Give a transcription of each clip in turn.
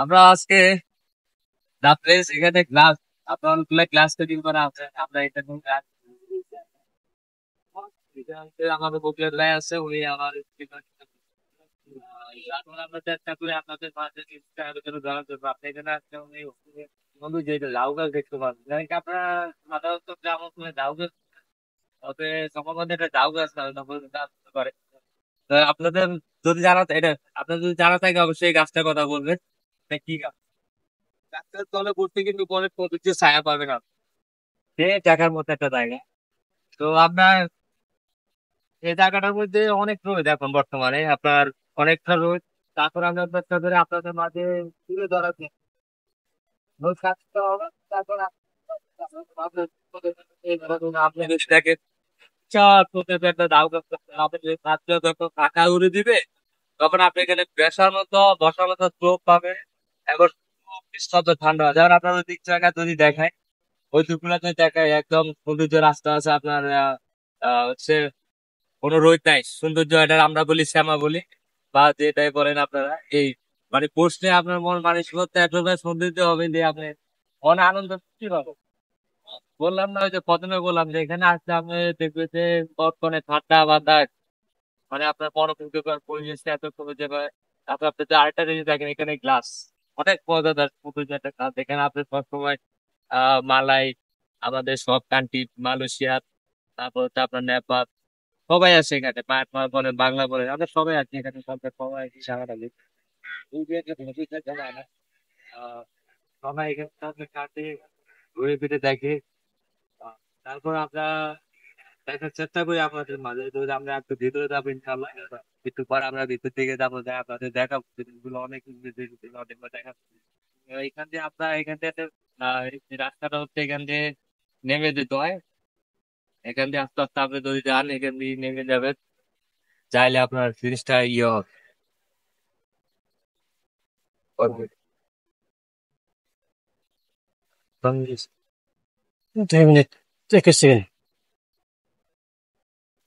আমরা আজকে দা প্লেস এখানে ক্লাস আপনার অনেকগুলো ক্লাস তৈরি করা আছে। আমরা এটা নিয়ে কাজ এটা হচ্ছে আমাদের বকুলের ভাই আছে, উনি আমার এখন আমরা চেষ্টা করি আপনাদের মাঝে কিছুটা আলোচনা জানার জন্য। আপনি এখানে আজকে উনি বন্ধু যে লাউ গাছ দেখতে পাবেন, জানেন কি আপনারা সাধারণত গ্রাম অঞ্চলে লাউ গাছ ওতে সম্ভবত এটা লাউ গাছ না, সম্ভবত এটা হতে পারে। তো আপনাদের যদি জানা এটা আপনাদের যদি জানা থাকে অবশ্যই এই গাছটার কথা বলবেন। এটা কি গাছ? গাছটার তলে বসতে কিন্তু অনেক প্রকৃতির ছায়া পাবেন আপনি, সে দেখার মতো একটা জায়গা। তো আপনার এই জায়গাটার মধ্যে অনেক রোদ এখন বর্তমানে আপনার, অনেকটা রোদ। তারপর আমরা চেষ্টা করে আপনাদের মাঝে তুলে ধরাতে রোদ কাটতে হবে। তারপর আপনি যদি দেখেন চার প্রত্যেক একটা দাও গাছ, আপনি যদি কাটলে যখন কাকা উড়ে দিবে তখন আপনি এখানে বসার মতো স্লোপ পাবে। এবার নিস্তব্ধ ঠান্ডা, যেমন আপনার ওই দিক জায়গা যদি দেখায় ওই দিকগুলোতে দেখায় একদম সৌন্দর্য রাস্তা আছে আপনার। হচ্ছে কোনো রোদ নাই, সৌন্দর্য এটা আমরা বলি শ্যামা বলি বা যেটাই বলেন আপনারা। এই মানে পোস্টে আপনার মন মানসিকতা এতটা সৌন্দর্য হবে যে আপনি অনেক আনন্দ কি পাবেন। বললাম না, ওই যে প্রথমে বললাম যে এখানে আসলে আপনি দেখবে যে কনকনে ঠান্ডা বাতাস, মানে আপনার মনোমুগ্ধকর পরিবেশটা এত কমে যাবে। তারপর আপনি যে আরেকটা জিনিস দেখেন এখানে গ্লাস, অনেক মজাদার সৌন্দর্য একটা কাজ। এখানে আপনি সবসময় মালাই, আমাদের সব কান্ট্রি, মালয়েশিয়া, তারপর হচ্ছে আপনার নেপাল, সবাই আছে এখানে। মায়ানমার বলেন, বাংলা বলেন, আমরা সবাই আছি এখানে। সবাই সারা সবাই এখানে থাকলে কাটে, ঘুরে ফিরে দেখে। আহ, তারপর আমরা দেখার চেষ্টা করি আপনাদের মাঝে। তো আমরা একটু ভিতরে যাবো ইনশাল্লাহ, একটু পর আমরা ভিতর দিকে যাবো, যাই আপনাদের দেখাবো জিনিসগুলো, অনেক অনেক দেখাবো। এখান দিয়ে আপনার এখান থেকে এই রাস্তাটা হচ্ছে এখান দিয়ে নেমে যেতে হয়। এখান দিয়ে আস্তে আস্তে আপনি যদি যান এখান দিয়ে নেমে যাবেন, চাইলে আপনার জিনিসটা ইয়ে হবে। Take a second.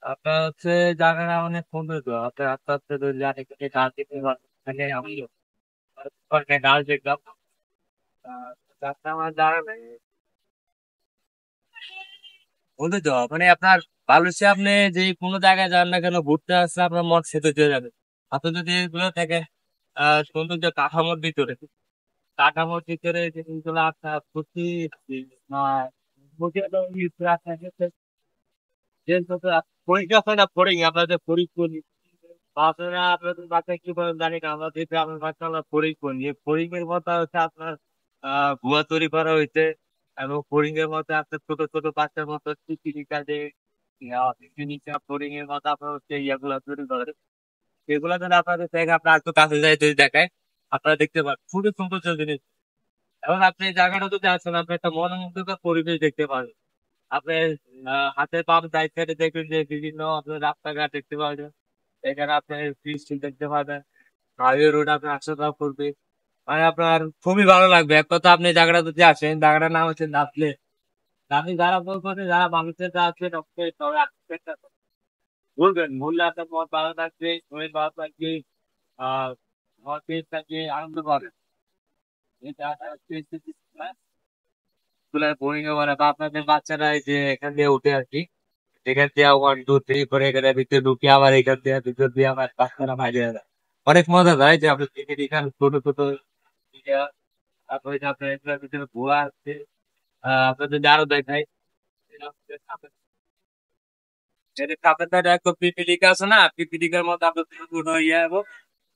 আপনার হচ্ছে জায়গাটা অনেক সুন্দর। তো আপনার আস্তে আস্তে যদি যান এখানে ডাল দিতে পারেন। এখানে আমিও ওখানে ডাল দেখলাম। রাস্তা আমার দাঁড়াবে বলতে তো মানে আপনার ভালো হচ্ছে, আপনি যে কোনো জায়গায় যান না কেন ঘুরতে আসলে আপনার মন সেট হয়ে যাবে। আপনি যদি এগুলো থাকে সৌন্দর্য কাঠামোর ভিতরে, কাঠামোর ভিতরে জিনিসগুলো আপনার প্রতি আহ, প্রতি একটা পরীক্ষা হয় না, পড়ি আপনাদের পরীক্ষা আপনারা আপনাদের বাচ্চা কি বলেন জানি না, আমাদের গ্রামের বাচ্চা আমরা ফড়িং করি। এই ফড়িং এর মতো হচ্ছে আপনার গুহা তৈরি করা হয়েছে। এবং ফড়িং এর মতো আপনার ছোট ছোট বাচ্চার মতো চিঠি কাজে ফড়িং এর মতো আপনার হচ্ছে ইয়াগুলা তৈরি করে। সেগুলা যদি আপনাদের দেখে আপনার একটু কাছে যায় যদি দেখায় আপনারা দেখতে পাবেন খুবই সুন্দর জিনিস। এবং আপনি এই জায়গাটা যদি আসেন আপনি একটা মনোমুগ্ধকর পরিবেশ দেখতে পাবেন। আপনি হাতের পাম্প সাইড সাইডে দেখবেন যে বিভিন্ন আপনার রাস্তাঘাট দেখতে পাবেন। এখানে আপনি বৃষ্টি দেখতে পাবেন, হাইওয়ে রোড আপনার আসা যাওয়া করবে। মানে আপনার খুবই ভালো লাগবে। এক কথা আপনি এই জায়গাটা যদি আসেন, জায়গাটার নাম হচ্ছে নাপলে। আপনি যারা বলবেন যারা মানুষের আসবেন অবশ্যই সবাই আসতে চেষ্টা করবেন। বলবেন বললে আপনার মন ভালো থাকবে, শরীর ভালো থাকবে, আহ মন পেট থাকবে, আনন্দ পাবেন। এটা বোরিং হবে না। বা আপনাদের বাচ্চারা এই যে এখান দিয়ে উঠে আর কি, এখান দিয়ে 1 2 3 করে এখানে ভিতরে ঢুকে আবার এখান দিয়ে ভিতর দিয়ে আবার বাচ্চারা বাইরে যায়। অনেক মজা যায় যে আপনি টিকিট এখানে ছোট ছোট ইয়া, তারপরে যে আপনার এগুলোর ভিতরে ঘোড়া আছে। আপনার যদি আরো দেখাই, আপনাদের একটা পিপিলিকা আছে না, পিপিলিকার মধ্যে আপনার ছোট ইয়ে এবং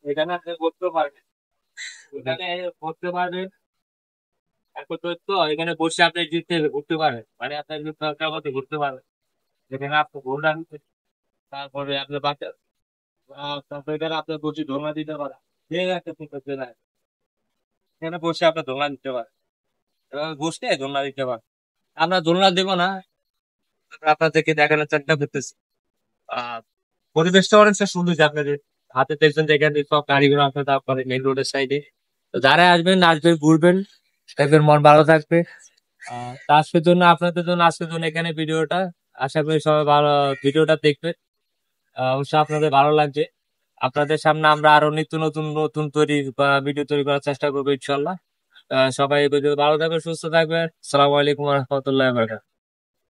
এখানে আপনি বসতে পারবেন। এখানে বসতে পারবেন এখন তো, তো এখানে বসে আপনি জিততে ঘুরতে পারবেন, মানে আপনার মতো ঘুরতে পারবেন। যেখানে আপনি ঘোরান, তারপরে আপনার বাচ্চা তারপরে এখানে আপনার বসে ধোঁয়া দিতে পারেন। যে একটা সুন্দর জায়গা। এখানে বসে আপনার ধোঁয়া দিতে পারেন, এবার বসে দোলনা দিতে পারেন। আমরা দোলনা দেবো না, আমরা আপনাদেরকে দেখানোর চেষ্টা করতেছি। আহ পরিবেশটা অনেকটা সুন্দর যে আপনাদের হাতে দেখছেন যে এখানে সব গাড়িগুলো আপনার তারপরে মেইন রোডের সাইডে। তো যারা আসবেন আসবেন ঘুরবেন, দেখবেন মন ভালো থাকবে। তা আজকের জন্য আপনাদের জন্য আজকের জন্য এখানে ভিডিওটা। আশা করি সবাই ভালো ভিডিওটা দেখবেন, অবশ্যই আপনাদের ভালো লাগবে। আপনাদের সামনে আমরা আরো নিত্য নতুন নতুন তৈরি বা ভিডিও তৈরি করার চেষ্টা করবো ইনশাল্লাহ। সবাই ভালো থাকবেন, সুস্থ থাকবেন। আসসালামু আলাইকুম রহমতুল্লাহ।